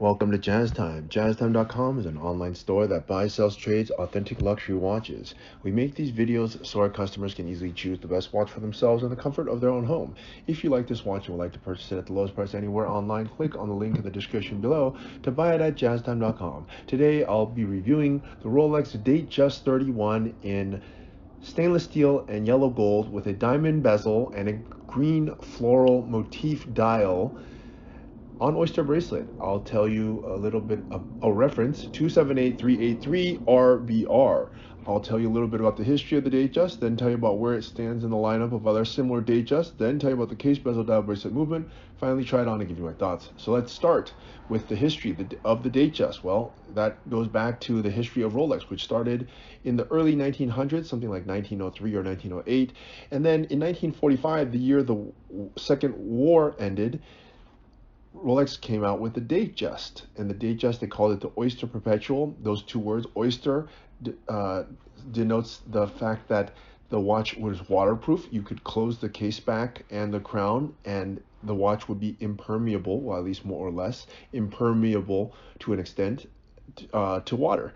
Welcome to Jazz Time. JazzTime.com is an online store that buys, sells, trades authentic luxury watches. We make these videos so our customers can easily choose the best watch for themselves in the comfort of their own home. If you like this watch and would like to purchase it at the lowest price anywhere online, click on the link in the description below to buy it at JazzTime.com. Today I'll be reviewing the Rolex Datejust 31 in stainless steel and yellow gold with a diamond bezel and a green floral motif dial on Oyster bracelet. I'll tell you a little bit of a reference, 278383 RBR. I'll tell you a little bit about the history of the Datejust, then tell you about where it stands in the lineup of other similar Datejusts, then tell you about the case bezel dial bracelet movement, finally try it on and give you my thoughts. So let's start with the history of the Datejust. Well, that goes back to the history of Rolex, which started in the early 1900s, something like 1903 or 1908. And then in 1945, the year the Second War ended, Rolex came out with the Datejust, and the Datejust, they called it the Oyster Perpetual. Those two words, Oyster, denotes the fact that the watch was waterproof. You could close the case back and the crown, and the watch would be impermeable, well, at least more or less impermeable to an extent to water.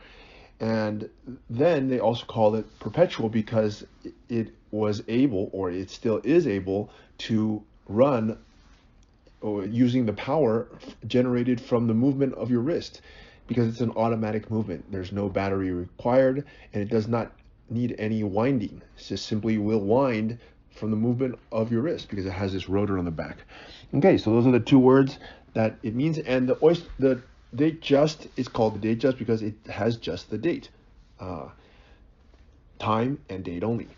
And then they also called it perpetual because it was able, or it still is able, to run using the power generated from the movement of your wrist, because it's an automatic movement. There's no battery required, and it does not need any winding. It just simply will wind from the movement of your wrist because it has this rotor on the back. Okay, so those are the two words that it means. And the Datejust is called the Datejust because it has just the date, time and date only,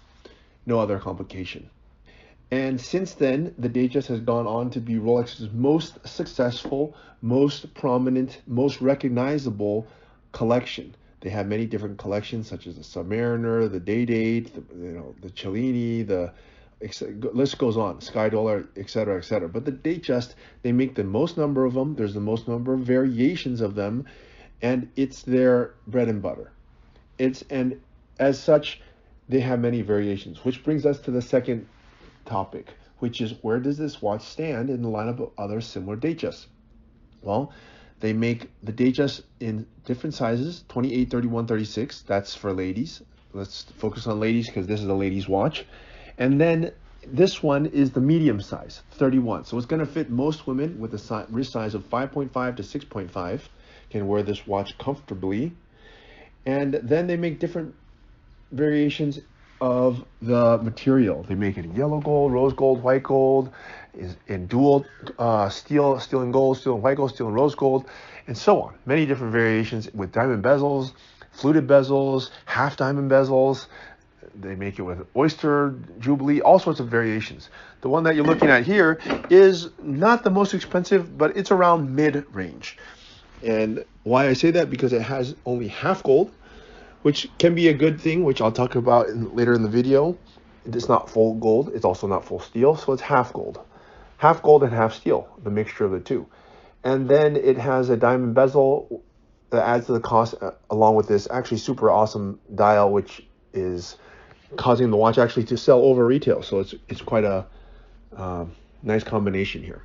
no other complication. And since then, the Datejust has gone on to be Rolex's most successful, most prominent, most recognizable collection. They have many different collections, such as the Submariner, the Day-Date, the Cellini, the list goes on, Sky Dollar, etc., etc. But the Datejust, they make the most number of them. There's the most number of variations of them, and it's their bread and butter. And as such, they have many variations, which brings us to the second topic, which is, where does this watch stand in the lineup of other similar Datejusts? Well, they make the Datejust in different sizes, 28, 31, 36. That's for ladies. Let's focus on ladies because this is a ladies' watch. And then this one is the medium size, 31. So it's going to fit most women with a wrist size of 5.5 to 6.5. Can wear this watch comfortably. And then they make different variations of the material. They make it in yellow gold, rose gold, white gold, is in dual steel and gold, steel and white gold, steel and rose gold, and so on. Many different variations with diamond bezels, fluted bezels, half diamond bezels. They make it with Oyster, Jubilee, all sorts of variations. The one that you're looking at here is not the most expensive, but it's around mid-range. And why I say that, because it has only half gold, which can be a good thing, which I'll talk about later in the video. It's not full gold. It's also not full steel, so it's half gold. Half gold and half steel, the mixture of the two. And then it has a diamond bezel that adds to the cost, along with this actually super awesome dial, which is causing the watch actually to sell over retail. So it's quite a nice combination here.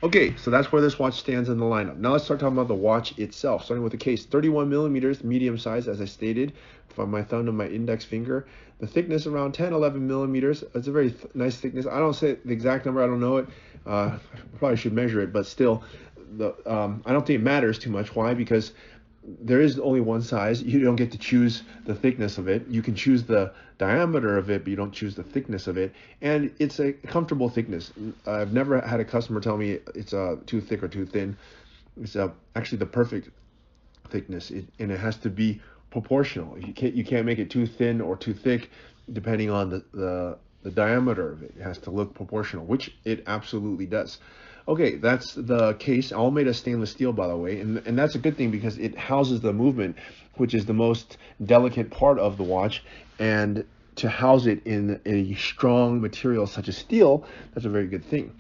Okay, so that's where this watch stands in the lineup. Now let's start talking about the watch itself, starting with the case. 31 millimeters, medium size, as I stated, from my thumb to my index finger. The thickness around 10, 11 millimeters. It's a very nice thickness. I don't say the exact number. I don't know it. I probably should measure it, but still, I don't think it matters too much. Why? Because there is only one size. You don't get to choose the thickness of it. You can choose the diameter of it, but you don't choose the thickness of it. And it's a comfortable thickness. I've never had a customer tell me it's too thick or too thin. It's actually the perfect thickness, and it has to be proportional. You can't make it too thin or too thick, depending on the diameter of it. It has to look proportional, which it absolutely does. Okay, that's the case, all made of stainless steel, by the way, and that's a good thing because it houses the movement, which is the most delicate part of the watch, and to house it in a strong material such as steel, that's a very good thing.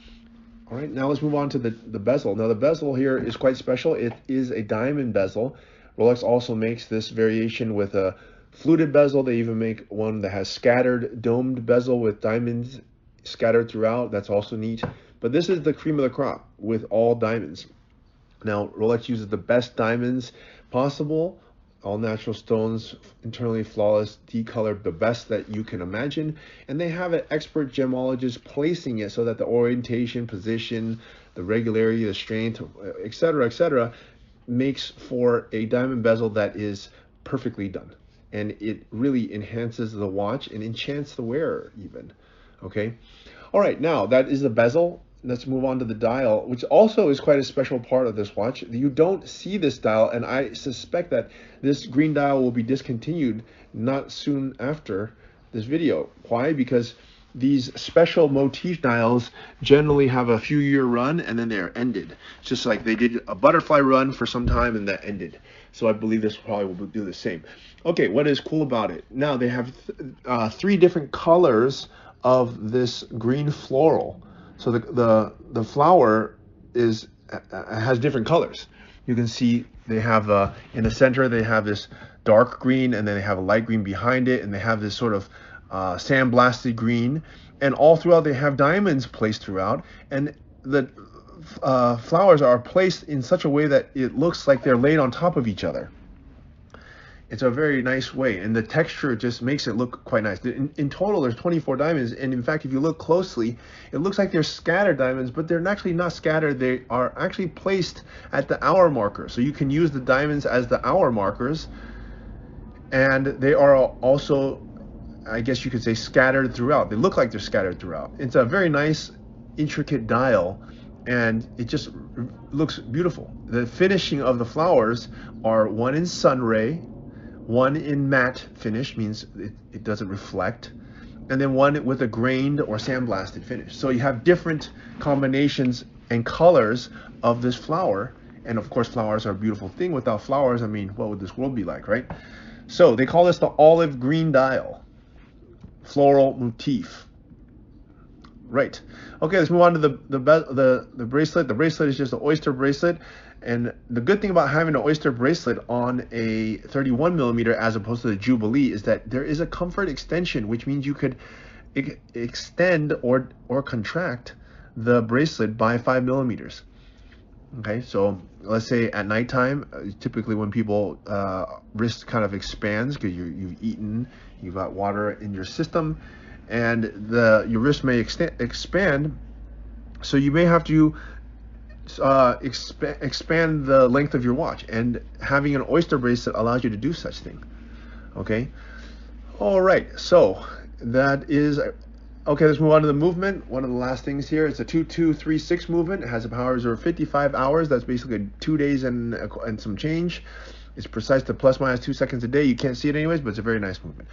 All right, now let's move on to the bezel. Now the bezel here is quite special. It is a diamond bezel. Rolex also makes this variation with a fluted bezel. They even make one that has scattered domed bezel with diamonds scattered throughout. That's also neat. But this is the cream of the crop with all diamonds. Now, Rolex uses the best diamonds possible, all natural stones, internally flawless, decolored, the best that you can imagine. And they have an expert gemologist placing it so that the orientation, position, the regularity, the strength, etc., makes for a diamond bezel that is perfectly done. And it really enhances the watch and enchants the wearer even. Okay. All right, now that is the bezel. Let's move on to the dial, which also is quite a special part of this watch. You don't see this dial, and I suspect that this green dial will be discontinued not soon after this video. Why? Because these special motif dials generally have a few year run and then they're ended. It's just like they did a butterfly run for some time and that ended. So I believe this probably will do the same. Okay, what is cool about it? Now they have three different colors of this green floral. So the flower has different colors. You can see they have in the center they have this dark green, and then they have a light green behind it, and they have this sort of sandblasted green, and all throughout they have diamonds placed throughout, and the flowers are placed in such a way that it looks like they're laid on top of each other. It's a very nice way, and the texture just makes it look quite nice. In total, there's 24 diamonds, and in fact, if you look closely, it looks like they're scattered diamonds, but they're actually not scattered. They are actually placed at the hour marker. So you can use the diamonds as the hour markers, and they are also, I guess you could say, scattered throughout. They look like they're scattered throughout. It's a very nice, intricate dial, and it just looks beautiful. The finishing of the flowers are one in sunray, one in matte finish, means it doesn't reflect, and then one with a grained or sandblasted finish. So you have different combinations and colors of this flower, and of course flowers are a beautiful thing. Without flowers, I mean, what would this world be like, right? So they call this the olive green dial, floral motif. Right. Okay, let's move on to the bracelet. The bracelet is just an Oyster bracelet. And the good thing about having an Oyster bracelet on a 31 millimeter as opposed to the Jubilee is that there is a comfort extension, which means you could extend or contract the bracelet by 5 millimeters. Okay, so let's say at nighttime, typically when people wrist kind of expands because you've eaten, you've got water in your system, and your wrist may expand, so you may have to expand the length of your watch, and having an Oyster bracelet allows you to do such thing. Okay, all right, so that is okay. Let's move on to the movement. One of the last things here, it's a 2236 movement. It has a power reserve 55 hours. That's basically 2 days and some change. It's precise to plus minus 2 seconds a day. You can't see it anyways, but it's a very nice movement.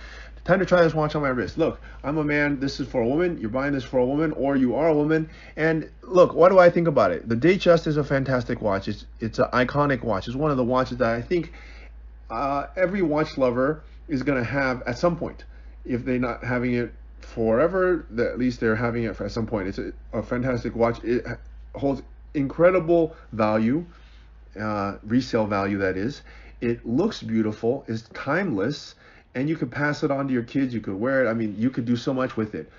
Time to try this watch on my wrist. Look, I'm a man. This is for a woman. You're buying this for a woman, or you are a woman. And look, what do I think about it? The Datejust is a fantastic watch. It's an iconic watch. It's one of the watches that I think every watch lover is going to have at some point. If they're not having it forever, at least they're having it at some point. It's a fantastic watch. It holds incredible value, resale value that is. It looks beautiful, it's timeless, and you could pass it on to your kids, you could wear it. I mean, you could do so much with it.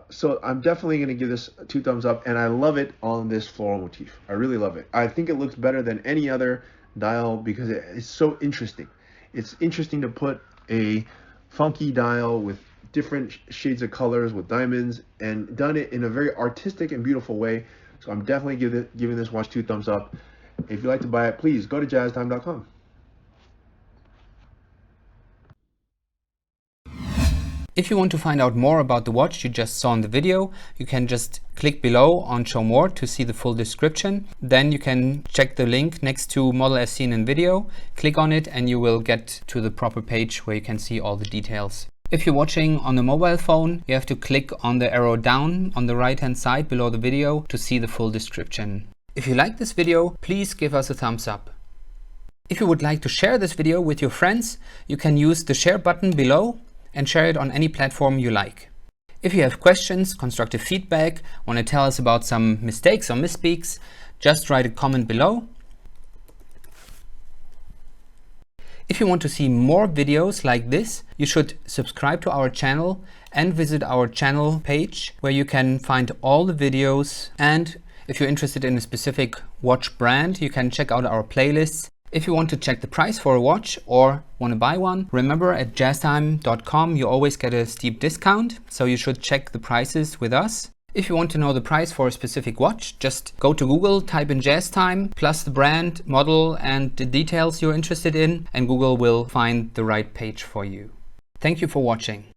So I'm definitely going to give this 2 thumbs up, and I love it on this floral motif. I really love it. I think it looks better than any other dial because it's so interesting. It's interesting to put a funky dial with different shades of colors with diamonds and done it in a very artistic and beautiful way. So I'm definitely giving this watch 2 thumbs up. If you'd like to buy it, please go to jazztime.com. If you want to find out more about the watch you just saw in the video, you can just click below on Show More to see the full description. Then you can check the link next to Model as seen in video, click on it, and you will get to the proper page where you can see all the details. If you're watching on a mobile phone, you have to click on the arrow down on the right hand side below the video to see the full description. If you like this video, please give us a thumbs up. If you would like to share this video with your friends, you can use the share button below and share it on any platform you like. If you have questions, constructive feedback, want to tell us about some mistakes or misspeaks, just write a comment below. If you want to see more videos like this, you should subscribe to our channel and visit our channel page where you can find all the videos, and If you're interested in a specific watch brand, you can check out our playlists. If you want to check the price for a watch or want to buy one, remember at jazztime.com you always get a steep discount, so you should check the prices with us. If you want to know the price for a specific watch, just go to Google, type in Jazz Time, plus the brand, model and the details you're interested in, and Google will find the right page for you. Thank you for watching.